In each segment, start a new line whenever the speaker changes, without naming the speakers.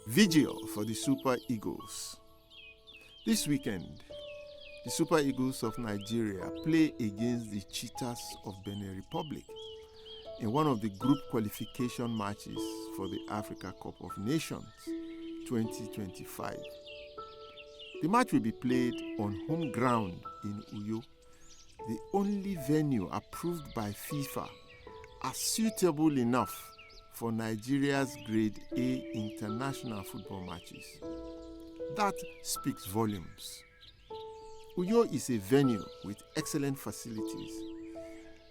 Vigil for the Super Eagles. This weekend, the Super Eagles of Nigeria play against the Cheetahs of Benin Republic in one of the group qualification matches for the Africa Cup of Nations 2025. The match will be played on home ground in Uyo, the only venue approved by FIFA as suitable enough for Nigeria's Grade A international football matches. That speaks volumes. Uyo is a venue with excellent facilities,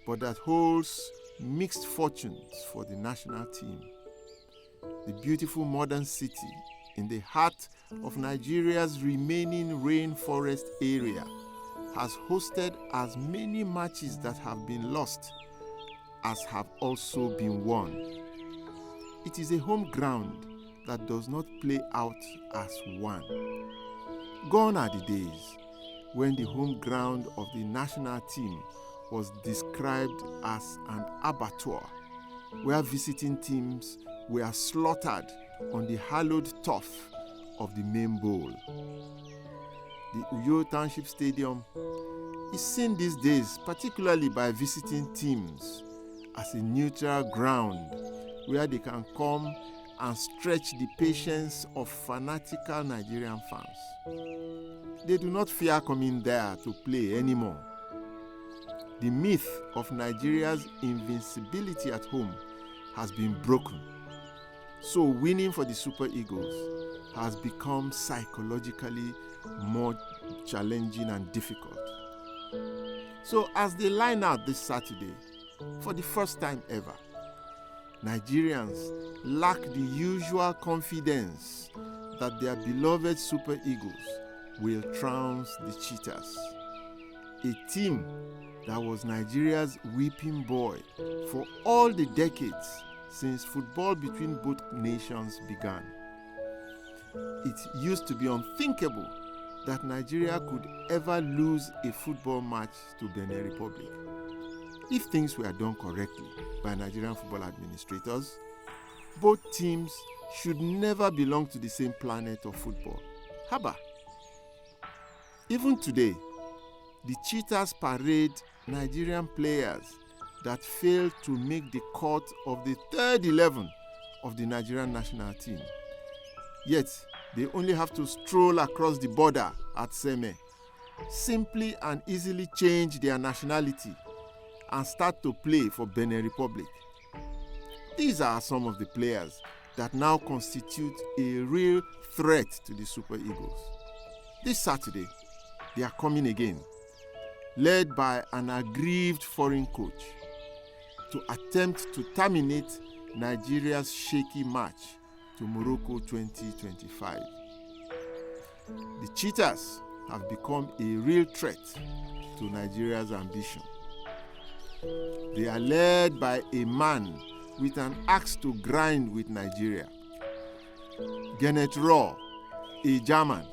but that holds mixed fortunes for the national team. The beautiful modern city in the heart of Nigeria's remaining rainforest area has hosted as many matches that have been lost as have also been won. It is a home ground that does not play out as one. Gone are the days when the home ground of the national team was described as an abattoir, where visiting teams were slaughtered on the hallowed turf of the main bowl. The Uyo Township Stadium is seen these days, particularly by visiting teams, as a neutral ground where they can come and stretch the patience of fanatical Nigerian fans. They do not fear coming there to play anymore. The myth of Nigeria's invincibility at home has been broken. So winning for the Super Eagles has become psychologically more challenging and difficult. So as they line out this Saturday, for the first time ever, Nigerians lack the usual confidence that their beloved Super Eagles will trounce the Cheetahs, a team that was Nigeria's weeping boy for all the decades since football between both nations began. It used to be unthinkable that Nigeria could ever lose a football match to Benin Republic. If things were done correctly by Nigerian football administrators, both teams should never belong to the same planet of football. Haba. Even today, the Cheetahs parade Nigerian players that failed to make the cut of the third 11 of the Nigerian national team. Yet, they only have to stroll across the border at Seme, simply and easily change their nationality and start to play for Benin Republic. These are some of the players that now constitute a real threat to the Super Eagles. This Saturday, they are coming again, led by an aggrieved foreign coach, to attempt to terminate Nigeria's shaky march to Morocco 2025. The Cheetahs have become a real threat to Nigeria's ambition. They are led by a man with an axe to grind with Nigeria. Gennett Raw, a German,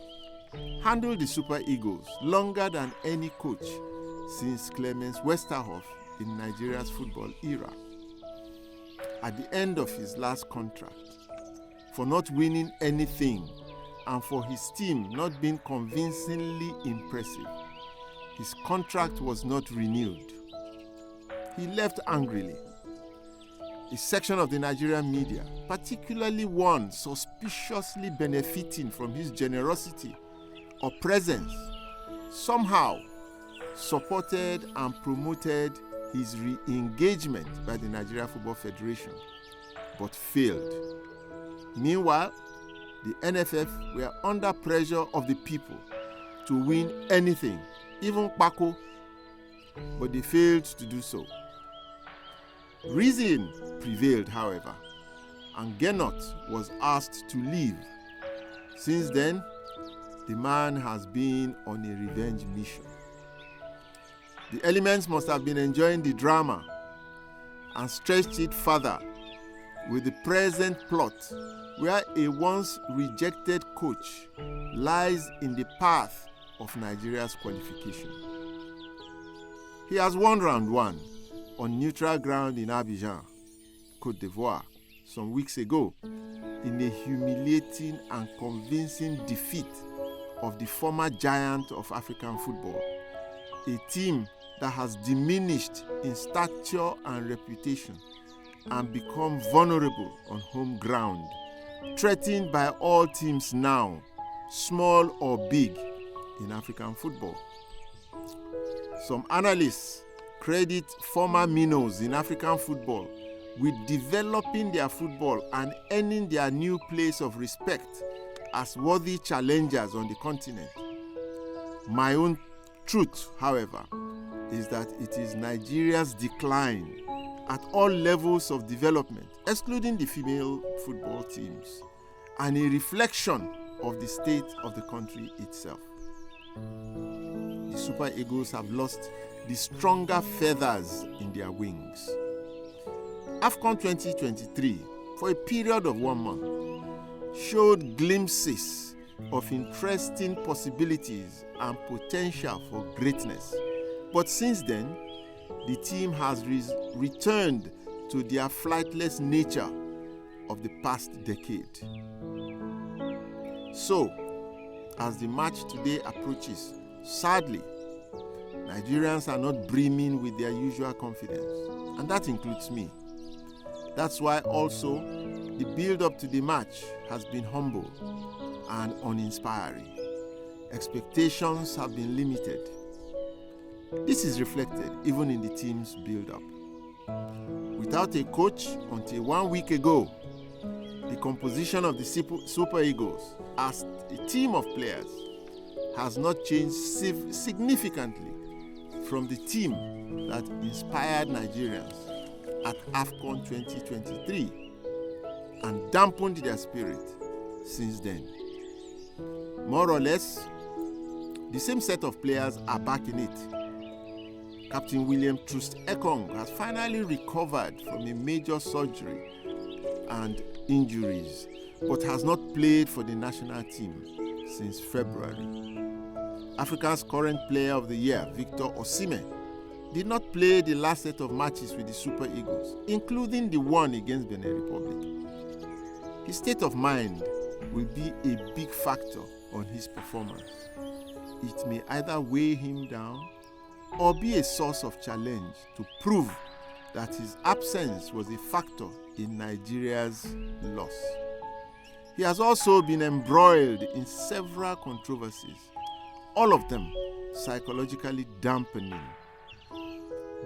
handled the Super Eagles longer than any coach since Clemens Westerhoff in Nigeria's football era. At the end of his last contract, for not winning anything and for his team not being convincingly impressive, his contract was not renewed. He left angrily. A section of the Nigerian media, particularly one suspiciously benefiting from his generosity or presence, somehow supported and promoted his re-engagement by the Nigeria Football Federation, but failed. Meanwhile, the NFF were under pressure of the people to win anything, even Paco, but they failed to do so. Reason prevailed, however, and Gennett was asked to leave. Since then, the man has been on a revenge mission. The elements must have been enjoying the drama and stretched it further with the present plot where a once rejected coach lies in the path of Nigeria's qualification. He has won round one on neutral ground in Abidjan, Côte d'Ivoire, some weeks ago in a humiliating and convincing defeat of the former giant of African football, a team that has diminished in stature and reputation and become vulnerable on home ground, threatened by all teams now, small or big, in African football. Some analysts credit former minnows in African football with developing their football and earning their new place of respect as worthy challengers on the continent. My own truth, however, is that it is Nigeria's decline at all levels of development, excluding the female football teams, and a reflection of the state of the country itself. The Super Eagles have lost the stronger feathers in their wings. AFCON 2023, for a period of 1 month, showed glimpses of interesting possibilities and potential for greatness. But since then, the team has returned to their flightless nature of the past decade. So, as the match today approaches, sadly, Nigerians are not brimming with their usual confidence, and that includes me. That's why also the build-up to the match has been humble and uninspiring. Expectations have been limited. This is reflected even in the team's build-up. Without a coach until 1 week ago, the composition of the Super Eagles as a team of players has not changed significantly from the team that inspired Nigerians at AFCON 2023 and dampened their spirit since then. More or less, the same set of players are back in it. Captain William Troost Ekong has finally recovered from a major surgery and injuries, but has not played for the national team since February. Africa's current player of the year, Victor Osimhen, did not play the last set of matches with the Super Eagles, including the one against Benin Republic. His state of mind will be a big factor on his performance. It may either weigh him down or be a source of challenge to prove that his absence was a factor in Nigeria's loss. He has also been embroiled in several controversies, all of them psychologically dampening.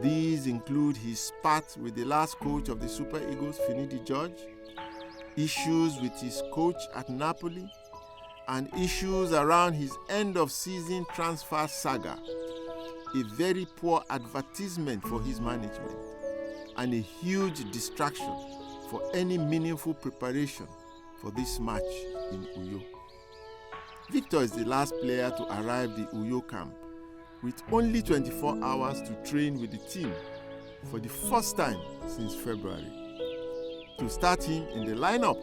These include his spat with the last coach of the Super Eagles, Finidi George, issues with his coach at Napoli, and issues around his end-of-season transfer saga, a very poor advertisement for his management, and a huge distraction for any meaningful preparation for this match in Uyo. Victor is the last player to arrive the Uyo camp with only 24 hours to train with the team for the first time since February. To start him in the lineup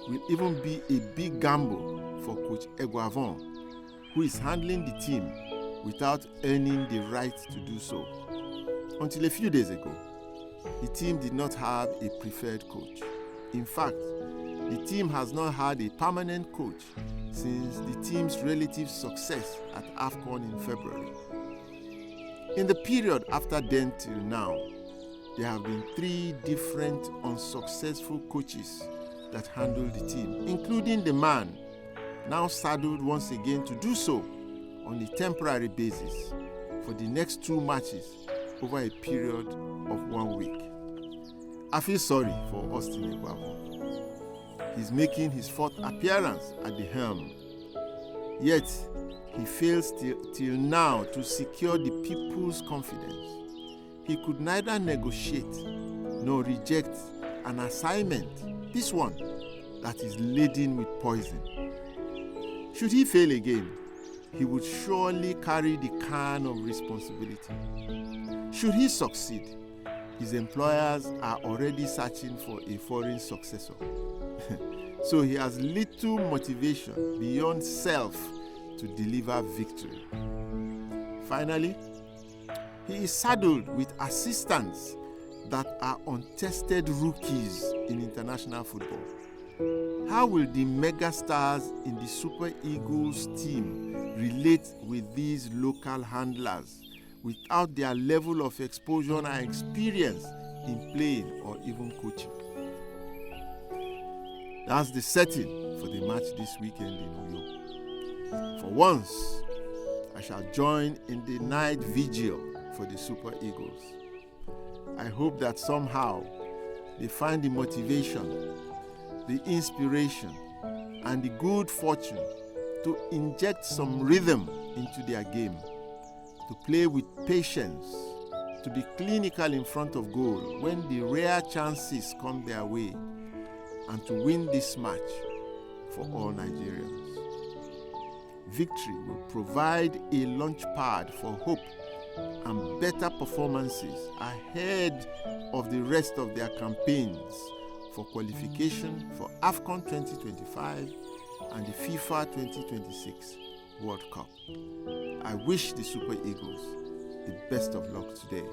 will even be a big gamble for Coach Eguavon, who is handling the team without earning the right to do so. Until a few days ago, the team did not have a preferred coach. In fact, the team has not had a permanent coach since the team's relative success at AFCON in February. In the period after then till now, there have been 3 different unsuccessful coaches that handled the team, including the man now saddled once again to do so on a temporary basis for the next 2 matches over a period of 1 week. I feel sorry for Austin Eguavon. He's making his 4th appearance at the helm. Yet, he fails till now to secure the people's confidence. He could neither negotiate nor reject an assignment, this one, that is laden with poison. Should he fail again, he would surely carry the can of responsibility. Should he succeed, his employers are already searching for a foreign successor. So he has little motivation beyond self to deliver victory. Finally, he is saddled with assistants that are untested rookies in international football? How will the megastars in the Super Eagles team relate with these local handlers without their level of exposure and experience in playing or even coaching? That's the setting for the match this weekend in Uyo. For once, I shall join in the night vigil for the Super Eagles. I hope that somehow they find the motivation, the inspiration, and the good fortune to inject some rhythm into their game, to play with patience, to be clinical in front of goal when the rare chances come their way, and to win this match for all Nigerians. Victory will provide a launch pad for hope and better performances ahead of the rest of their campaigns for qualification for AFCON 2025 and the FIFA 2026 World Cup. I wish the Super Eagles the best of luck today.